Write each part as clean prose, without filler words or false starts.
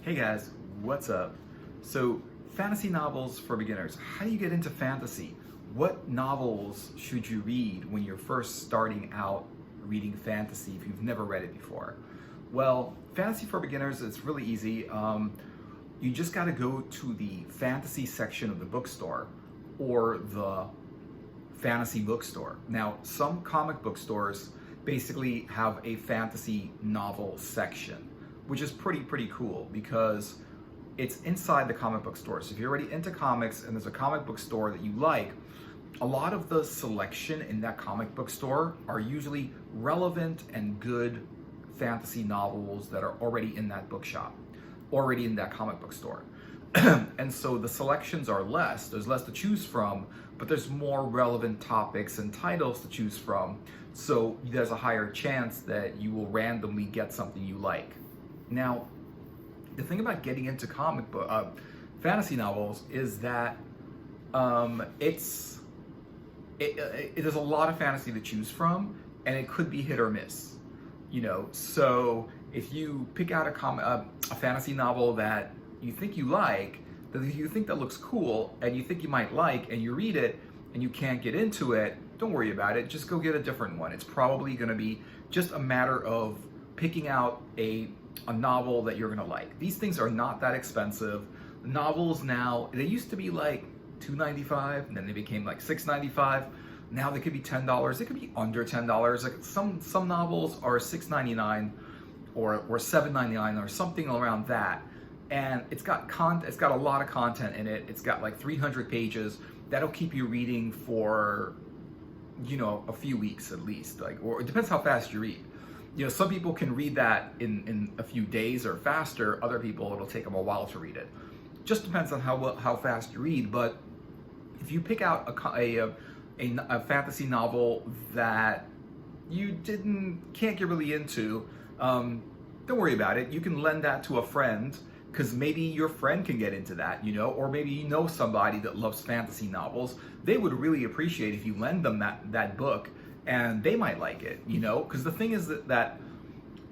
Hey guys, what's up? So, fantasy novels for beginners. How do you get into fantasy? What novels should you read when you're first starting out reading fantasy if you've never read it before? Well, fantasy for beginners, it's really easy. You just got to go to the fantasy section of the bookstore or the fantasy bookstore. Now, some comic book stores basically have a fantasy novel section, which is pretty cool because it's inside the comic book store. So if you're already into comics and there's a comic book store that you like, a lot of the selection in that comic book store are usually relevant and good fantasy novels that are already in that bookshop, already in that comic book store. And so the selections are less, there's less to choose from, but there's more relevant topics and titles to choose from. So there's a higher chance that you will randomly get something you like. Now, the thing about getting into comic book fantasy novels is that there's a lot of fantasy to choose from, and it could be hit or miss. So if you pick out a fantasy novel that you think you like, that you think that looks cool, and you think you might like, and you read it, and you can't get into it, don't worry about it. Just go get a different one. It's probably going to be just a matter of picking out a novel that you're going to like. These things are not that expensive. Novels now, they used to be like $2.95, and then they became like $6.95. Now they could be $10. They could be under $10. Like some novels are $6.99 or $7.99 or something around that. And it's got a lot of content in it. It's got like 300 pages. That'll keep you reading for, a few weeks at least. Or it depends how fast you read. Some people can read that in a few days or faster. Other people, it'll take them a while to read it. Just depends on how fast you read. But if you pick out a fantasy novel that you can't get really into, don't worry about it. You can lend that to a friend, because maybe your friend can get into that, or maybe you know somebody that loves fantasy novels. They would really appreciate if you lend them that book, and they might like it, because the thing is that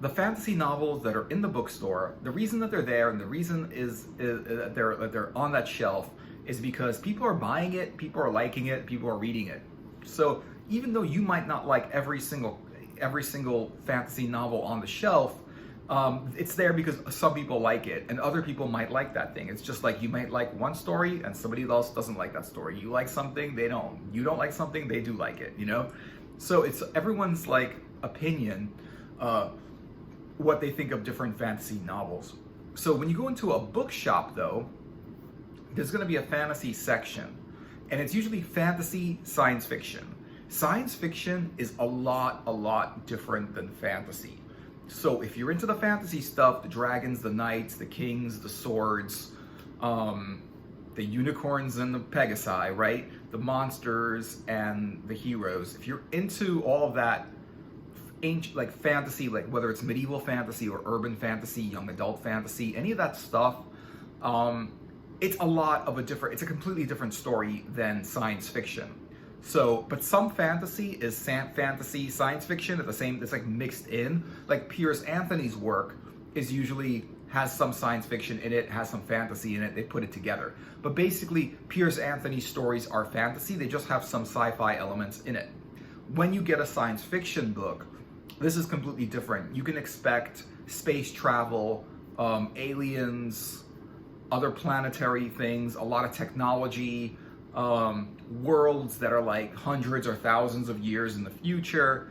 the fantasy novels that are in the bookstore, the reason that they're there and the reason is that they're on that shelf is because people are buying it, people are liking it, people are reading it. So even though you might not like every single fantasy novel on the shelf, it's there because some people like it and other people might like that thing. It's just like you might like one story and somebody else doesn't like that story. You like something, they don't. You don't like something, they do like it, So it's everyone's opinion, what they think of different fantasy novels. So when you go into a bookshop though, there's going to be a fantasy section, and it's usually fantasy science fiction. Science fiction is a lot different than fantasy. So if you're into the fantasy stuff, the dragons, the knights, the kings, the swords, the unicorns and the pegasi, right? The monsters and the heroes. If you're into all of that ancient, fantasy, whether it's medieval fantasy or urban fantasy, young adult fantasy, any of that stuff, it's a completely different story than science fiction. So, but some fantasy is fantasy, science fiction at the same, it's mixed in. Like Piers Anthony's work usually has some science fiction in it, has some fantasy in it, they put it together. But basically, Piers Anthony's stories are fantasy, they just have some sci-fi elements in it. When you get a science fiction book, this is completely different. You can expect space travel, aliens, other planetary things, a lot of technology, worlds that are hundreds or thousands of years in the future,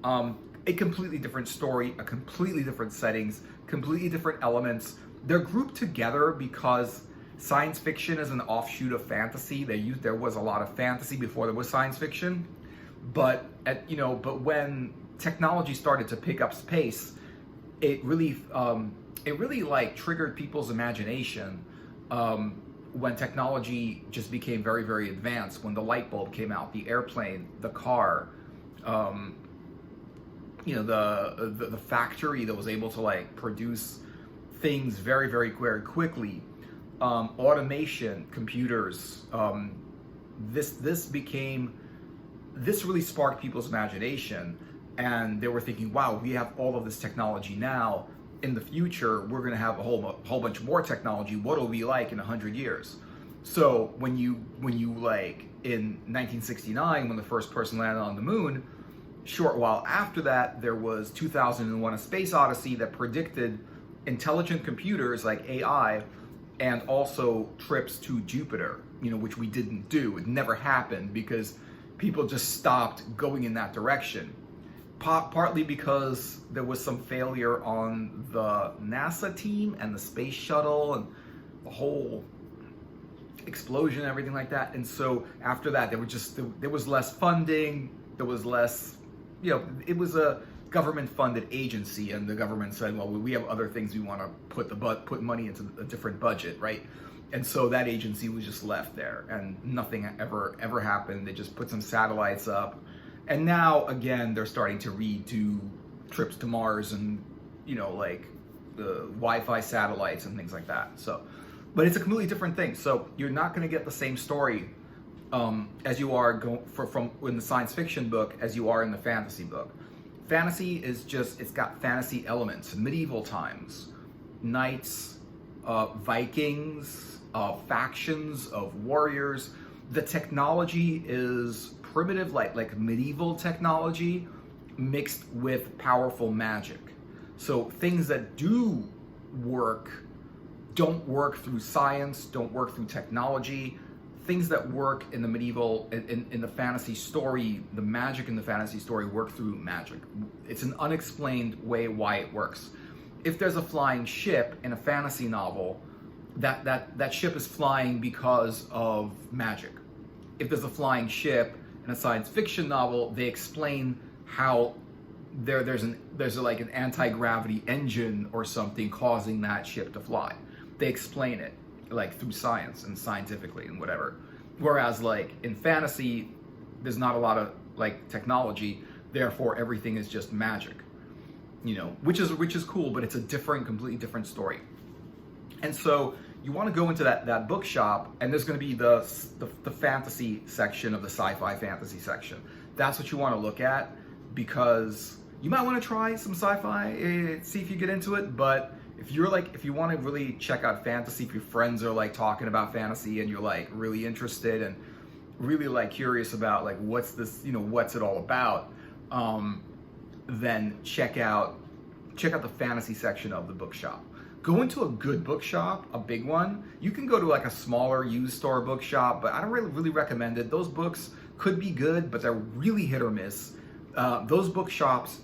a completely different story, a completely different settings, completely different elements. They're grouped together because science fiction is an offshoot of fantasy. There was a lot of fantasy before there was science fiction, but when technology started to pick up pace, it really triggered people's imagination. When technology just became very advanced, when the light bulb came out, the airplane, the car, the factory that was able to really things very quickly, automation, computers, this really sparked people's imagination, and they were thinking, wow, we have all of this technology now, in the future we're going to have a whole bunch more technology. What will it be like in 100 years? So when you like in 1969 when the first person landed on the moon, short while after that there was 2001: A Space Odyssey that predicted intelligent computers like AI and also trips to Jupiter, which we didn't do. It never happened because people just stopped going in that direction. Partly because there was some failure on the NASA team and the space shuttle and the whole explosion and everything like that. And so after that, there was less funding, there was less, it was a government-funded agency, and the government said, well, we have other things we want to put money into a different budget, right? And so that agency was just left there, and nothing ever happened. They just put some satellites up, and now again they're starting to redo trips to Mars and like the Wi-Fi satellites and things like that. So, but it's a completely different thing. So you're not going to get the same story as you are from in the science fiction book as you are in the fantasy book. Fantasy is it's got fantasy elements, medieval times, knights, Vikings, factions of warriors. The technology is primitive, like medieval technology mixed with powerful magic. So things that do work don't work through science, don't work through technology. Things that work in the medieval, in the fantasy story, the magic in the fantasy story work through magic. It's an unexplained way why it works. If there's a flying ship in a fantasy novel, that ship is flying because of magic. If there's a flying ship in a science fiction novel, they explain how there's like an anti-gravity engine or something causing that ship to fly. They explain it like through science and scientifically and whatever. Whereas like in fantasy, there's not a lot of like technology, therefore everything is just magic, which is cool, but it's a completely different story. And so you want to go into that bookshop, and there's going to be the fantasy section of the sci-fi fantasy section. That's what you want to look at, because you might want to try some sci-fi, see if you get into it, but if you want to really check out fantasy, if your friends are like talking about fantasy and you're like really interested and really like curious about like what's this, what's it all about, then check out the fantasy section of the bookshop. Go into a good bookshop, a big one. You can go to like a smaller used store bookshop, but I don't really recommend it. Those books could be good, but they're really hit or miss. Those bookshops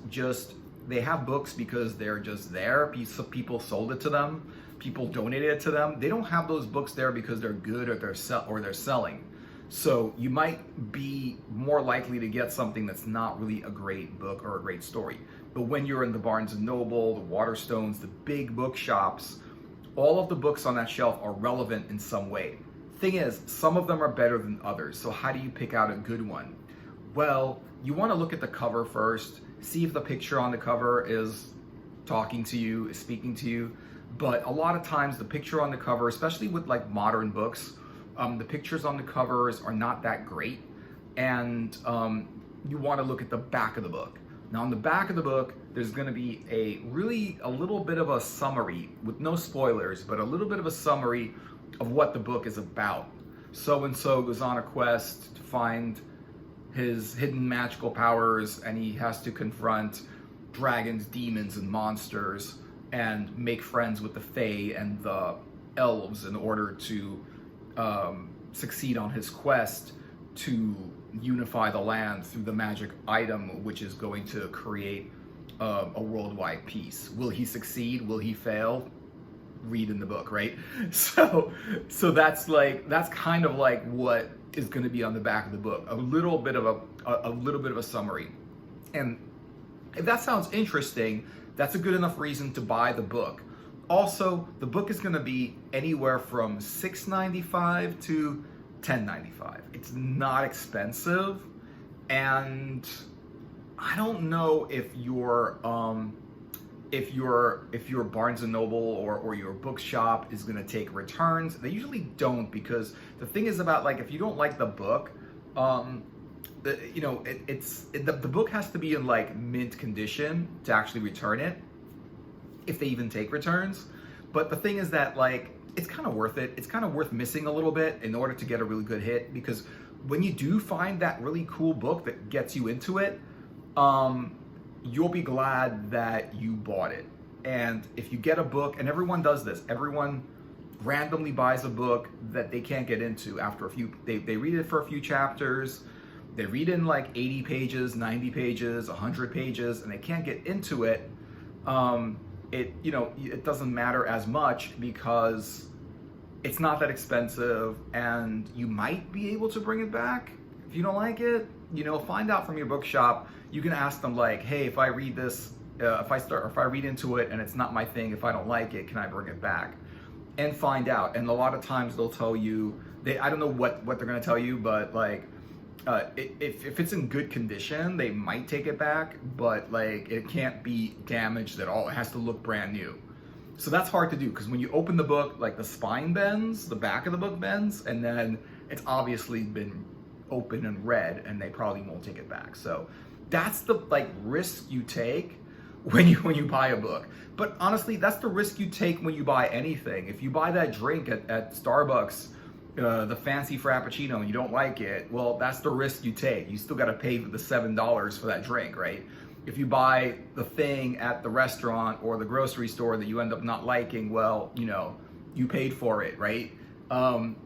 they have books because they're just there. People sold it to them. People donated it to them. They don't have those books there because they're good or they're selling. So you might be more likely to get something that's not really a great book or a great story. But when you're in the Barnes & Noble, the Waterstones, the big bookshops, all of the books on that shelf are relevant in some way. Thing is, some of them are better than others. So how do you pick out a good one? Well, you want to look at the cover first. See if the picture on the cover is talking to you, is speaking to you. But a lot of times the picture on the cover, especially with like modern books, the pictures on the covers are not that great. And you want to look at the back of the book. Now on the back of the book, there's going to be a little bit of a summary with no spoilers, but a little bit of a summary of what the book is about. So-and-so goes on a quest to find his hidden magical powers, and he has to confront dragons, demons, and monsters, and make friends with the Fae and the elves in order to succeed on his quest to unify the land through the magic item, which is going to create a worldwide peace. Will he succeed? Will he fail? Read in the book, right? So that's kind of like what is going to be on the back of the book, a little bit of a summary. And if that sounds interesting, that's a good enough reason to buy the book. Also, the book is going to be anywhere from $6.95 to $10.95. It's not expensive, and I don't know if your Barnes & Noble or your bookshop is going to take returns. They usually don't, because the thing is about, like, if you don't like the book, the book has to be in like mint condition to actually return it. if they even take returns. But the thing is that, like, it's kind of worth it. It's kind of worth missing a little bit in order to get a really good hit, because when you do find that really cool book that gets you into it, you'll be glad that you bought it. And if you get a book, and everyone does this, everyone randomly buys a book that they can't get into after a few, they read it for a few chapters, they read in like 80 pages, 90 pages, 100 pages, and they can't get into it. It doesn't matter as much because it's not that expensive, and you might be able to bring it back if you don't like it. Find out from your bookshop. You can ask them, like, hey, if I read this, if I read into it and it's not my thing, if I don't like it, can I bring it back? And find out. And a lot of times they'll tell you, I don't know what they're gonna tell you, but like, if it's in good condition, they might take it back, but like, it can't be damaged at all. It has to look brand new. So that's hard to do, because when you open the book, like, the spine bends, the back of the book bends, and then it's obviously been open and read, and they probably won't take it back. So that's the like risk you take when you buy a book. But honestly, that's the risk you take when you buy anything. If you buy that drink at Starbucks, the fancy Frappuccino, and you don't like it, well, that's the risk you take. You still got to pay the $7 for that drink, right? If you buy the thing at the restaurant or the grocery store that you end up not liking, well, you paid for it, right?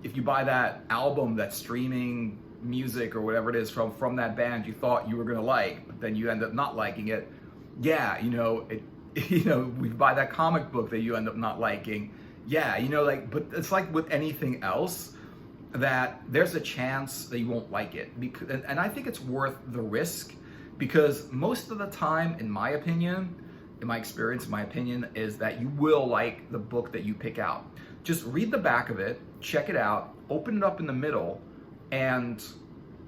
If you buy that album, that streaming music or whatever it is from that band you thought you were gonna like, but then you end up not liking it, yeah, we buy that comic book that you end up not liking, yeah, but it's like with anything else, that there's a chance that you won't like it, and I think it's worth the risk, because most of the time, in my opinion, in my experience, in my opinion, is that you will like the book that you pick out. Just read the back of it, check it out, open it up in the middle, and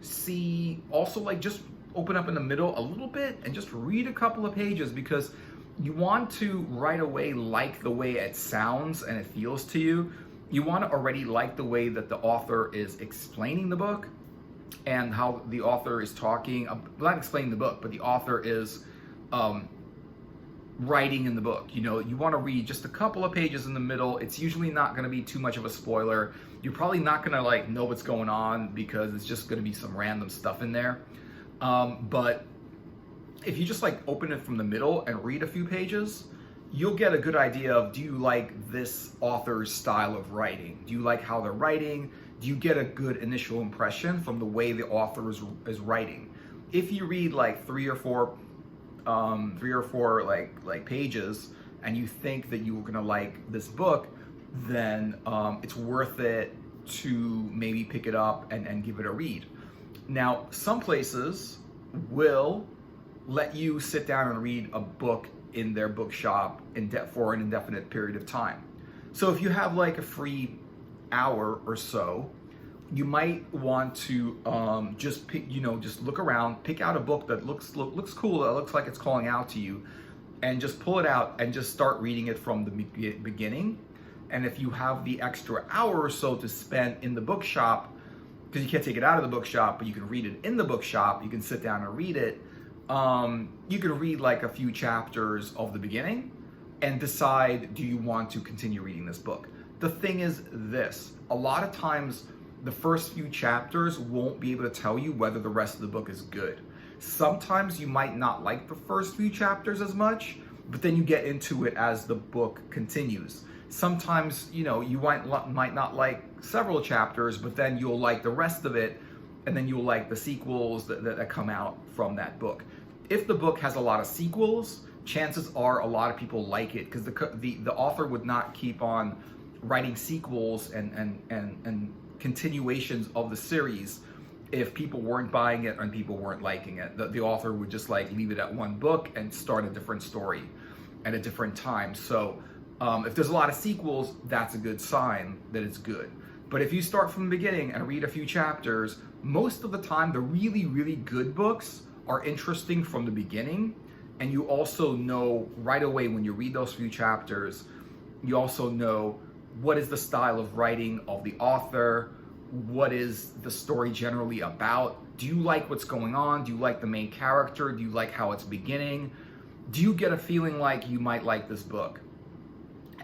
see, also, like, just open up in the middle a little bit and just read a couple of pages, because you want to right away like the way it sounds and it feels to you. You want to already like the way that the author is explaining the book, and how the author is talking, not explaining the book, but the author is writing in the book. You want to read just a couple of pages in the middle. It's usually not going to be too much of a spoiler. You're probably not going to like know what's going on, because it's just going to be some random stuff in there. But if you just like open it from the middle and read a few pages, you'll get a good idea of, do you like this author's style of writing? Do you like how they're writing? Do you get a good initial impression from the way the author is writing? If you read like three or four like pages, and you think that you're gonna like this book, then it's worth it to maybe pick it up and give it a read. Now, some places will let you sit down and read a book in their bookshop for an indefinite period of time. So if you have like a free hour or so, you might want to just pick, just look around, pick out a book that looks cool, that looks like it's calling out to you, and just pull it out and just start reading it from the beginning. And if you have the extra hour or so to spend in the bookshop, because you can't take it out of the bookshop, but you can read it in the bookshop, you can sit down and read it. You can read like a few chapters of the beginning and decide, do you want to continue reading this book? The thing is this, a lot of times the first few chapters won't be able to tell you whether the rest of the book is good. Sometimes you might not like the first few chapters as much, but then you get into it as the book continues. Sometimes, you might not like several chapters, but then you'll like the rest of it, and then you'll like the sequels that come out from that book. If the book has a lot of sequels, chances are a lot of people like it, because the author would not keep on writing sequels and continuations of the series if people weren't buying it and people weren't liking it. The author would just like leave it at one book and start a different story at a different time. So if there's a lot of sequels, that's a good sign that it's good. But if you start from the beginning and read a few chapters, most of the time the really, really good books are interesting from the beginning. And you also know right away when you read those few chapters, you also know what is the style of writing of the author, what is the story generally about, do you like what's going on, do you like the main character, do you like how it's beginning, do you get a feeling like you might like this book?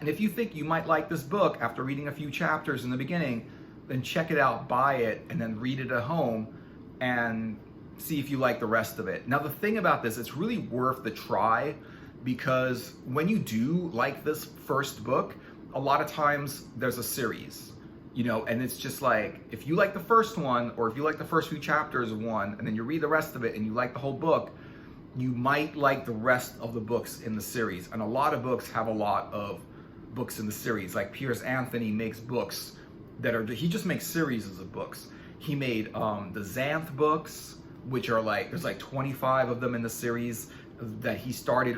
And if you think you might like this book after reading a few chapters in the beginning, then check it out, buy it, and then read it at home and see if you like the rest of it. Now, the thing about this, it's really worth the try, because when you do like this first book, a lot of times there's a series, and it's just like, if you like the first one, or if you like the first few chapters of one, and then you read the rest of it and you like the whole book, you might like the rest of the books in the series. And a lot of books have a lot of books in the series. Like Piers Anthony makes books he just makes series of books. He made the Xanth books, which are there's 25 of them in the series that he started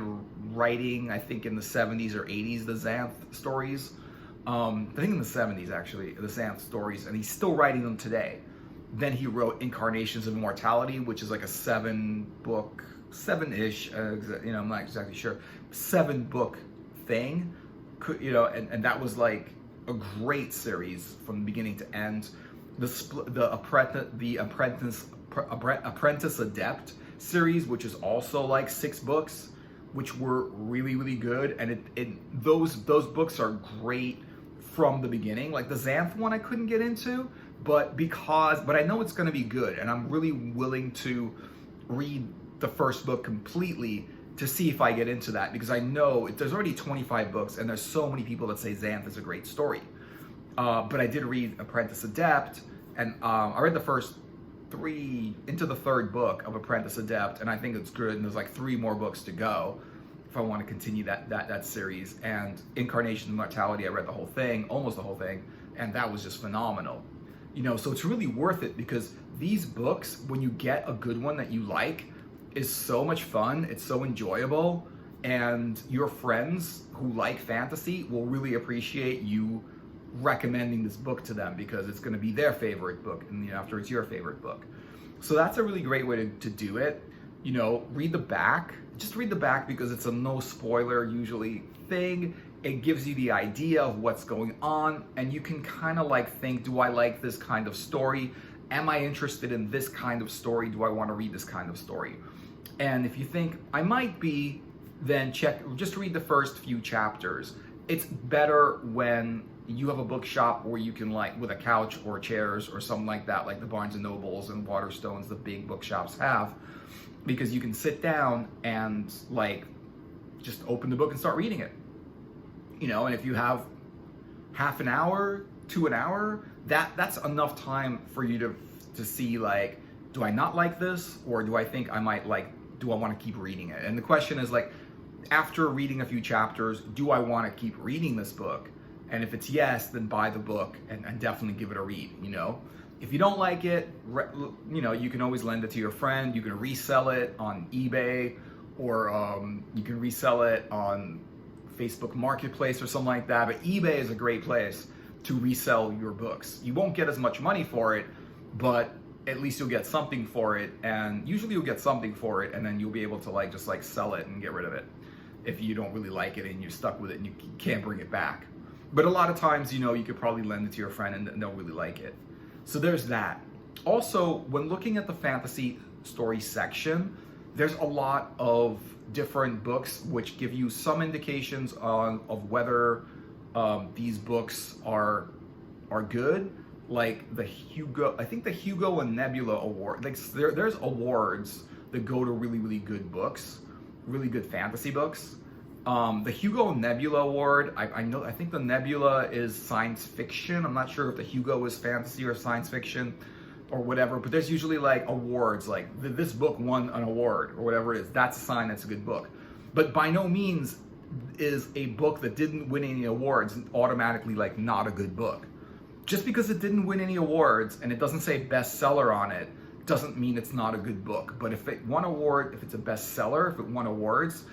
writing, I think in the 70s or 80s, the Xanth stories. I think in the 70s actually, the Xanth stories, and he's still writing them today. Then he wrote Incarnations of Immortality, which is like a 7-ish, I'm not exactly sure, 7-book thing, and that was like a great series from beginning to end. The Apprentice Adept series, which is also like 6 books, which were really, really good, and those books are great from the beginning. Like the Xanth one I couldn't get into, but I know it's going to be good, and I'm really willing to read the first book completely to see if I get into that, because I know there's already 25 books and there's so many people that say Xanth is a great story. But I did read Apprentice Adept, and I read the first 3 into the 3rd book of Apprentice Adept, and I think it's good, and there's 3 more books to go if I want to continue that series. And Incarnation of Immortality, I read the whole thing, almost the whole thing, and that was just phenomenal. So it's really worth it, because these books, when you get a good one that you like, is so much fun, it's so enjoyable, and your friends who like fantasy will really appreciate you recommending this book to them, because it's going to be their favorite book, and after it's your favorite book. So that's a really great way to do it. Read the back. Just read the back, because it's a no spoiler usually thing. It gives you the idea of what's going on, and you can kind of think, do I like this kind of story? Am I interested in this kind of story? Do I want to read this kind of story? And if you think I might be, then just read the first few chapters. It's better when you have a bookshop where you can with a couch or chairs or something like that, like the Barnes and Nobles and Waterstones, the big bookshops have, because you can sit down and just open the book and start reading it. And if you have half an hour to an hour, that's enough time for you to see do I not like this, or do I think I might do I want to keep reading it? And the question is after reading a few chapters, do I want to keep reading this book? And if it's yes, then buy the book and definitely give it a read. If you don't like it, you can always lend it to your friend. You can resell it on eBay, or you can resell it on Facebook Marketplace or something like that. But eBay is a great place to resell your books. You won't get as much money for it, but at least you'll get something for it. And usually you'll get something for it, and then you'll be able to just sell it and get rid of it if you don't really like it and you're stuck with it and you can't bring it back. But a lot of times, you could probably lend it to your friend and they'll really like it. So there's that. Also, when looking at the fantasy story section, there's a lot of different books which give you some indications of whether these books are good. Like the Hugo, I think the Hugo and Nebula Award. There's awards that go to really, really good books, really good fantasy books. The Hugo and Nebula Award, I think the Nebula is science fiction. I'm not sure if the Hugo is fantasy or science fiction or whatever, but there's usually awards, this book won an award or whatever it is. That's a sign that's a good book. But by no means is a book that didn't win any awards automatically not a good book. Just because it didn't win any awards and it doesn't say bestseller on it, doesn't mean it's not a good book. But if it won award, if it's a bestseller, if it won awards,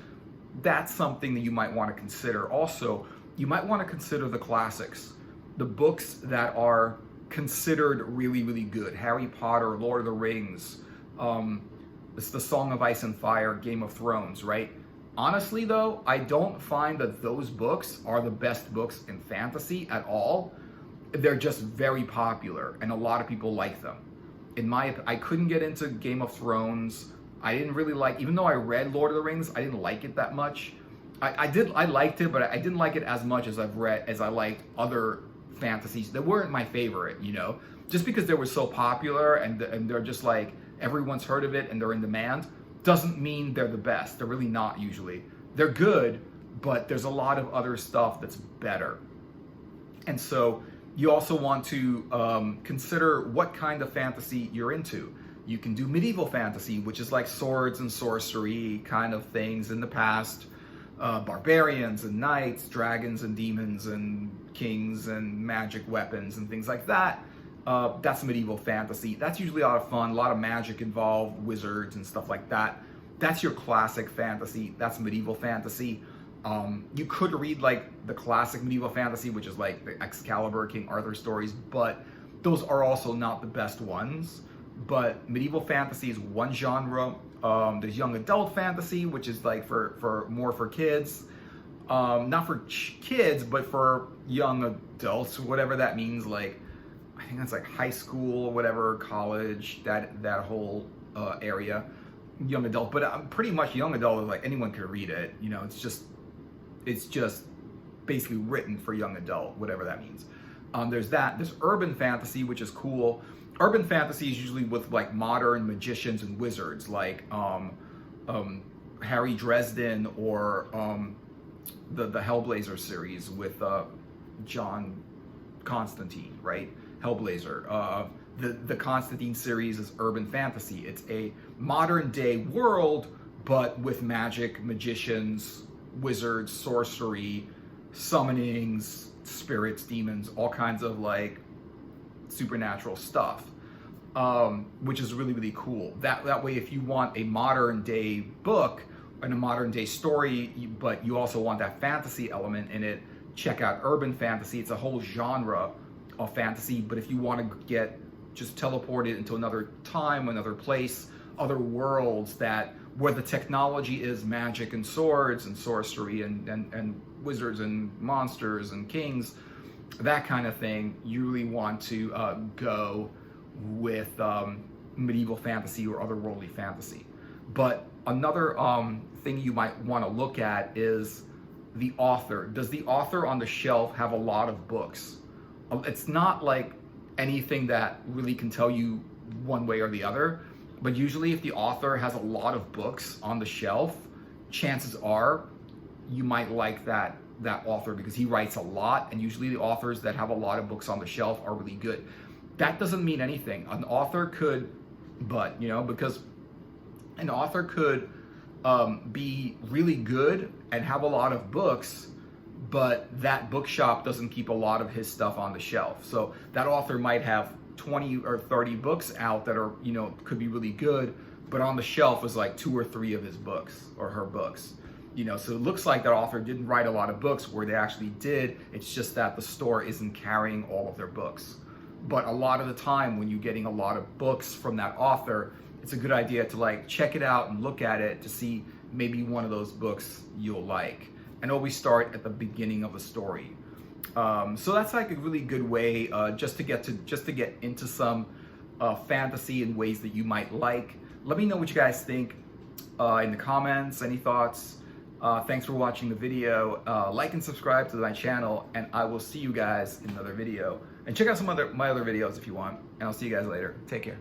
that's something that you might want to consider. Also, you might want to consider the classics, the books that are considered really, really good. Harry Potter, Lord of the Rings, it's the Song of Ice and Fire, Game of Thrones, right? Honestly though, I don't find that those books are the best books in fantasy at all. They're just very popular and a lot of people like them. I couldn't get into Game of Thrones. I didn't really like, even though I read Lord of the Rings, I didn't like it that much. I liked it, but I didn't like it as much as I liked other fantasies that weren't my favorite, you know? Just because they were so popular and they're just like, everyone's heard of it and they're in demand, doesn't mean they're the best. They're really not usually. They're good, but there's a lot of other stuff that's better. And so you also want to consider what kind of fantasy you're into. You can do medieval fantasy, which is like swords and sorcery kind of things in the past. Barbarians and knights, dragons and demons and kings and magic weapons and things like that. That's medieval fantasy. That's usually a lot of fun, a lot of magic involved, wizards and stuff like that. That's your classic fantasy. That's medieval fantasy. You could read like the classic medieval fantasy, which is like the Excalibur, King Arthur stories, but those are also not the best ones. But medieval fantasy is one genre. There's young adult fantasy, which is like for more for kids. Not for kids, but for young adults, whatever that means. Like, I think that's like high school, whatever, college, that whole area, young adult. But pretty much young adult is like anyone could read it. You know, it's just basically written for young adult, whatever that means. There's that. There's urban fantasy, which is cool. Urban fantasy is usually with like modern magicians and wizards, like Harry Dresden or the Hellblazer series with John Constantine, right? Hellblazer. The Constantine series is urban fantasy. It's a modern day world, but with magic, magicians, wizards, sorcery, summonings, spirits, demons, all kinds of like supernatural stuff, which is really, really cool. That way, if you want a modern day book and a modern day story, but you also want that fantasy element in it, check out urban fantasy. It's a whole genre of fantasy, but if you want to get just teleported into another time, another place, other worlds where the technology is magic and swords and sorcery and wizards and monsters and kings, that kind of thing, you really want to go with medieval fantasy or otherworldly fantasy. But another thing you might want to look at is the author. Does the author on the shelf have a lot of books? It's not like anything that really can tell you one way or the other, but usually if the author has a lot of books on the shelf, chances are you might like that author because he writes a lot, and usually the authors that have a lot of books on the shelf are really good. That doesn't mean anything. An author could, because an author could be really good and have a lot of books, but that bookshop doesn't keep a lot of his stuff on the shelf. So that author might have 20 or 30 books out that are, could be really good, but on the shelf is like 2 or 3 of his books or her books. So it looks like that author didn't write a lot of books where they actually did. It's just that the store isn't carrying all of their books. But a lot of the time when you're getting a lot of books from that author, it's a good idea to like check it out and look at it to see maybe one of those books you'll like. And always start at the beginning of a story. So that's like a really good way just to get into some fantasy in ways that you might like. Let me know what you guys think in the comments. Any thoughts? Thanks for watching the video. Like and subscribe to my channel, and I will see you guys in another video. And check out my other videos if you want. And I'll see you guys later. Take care.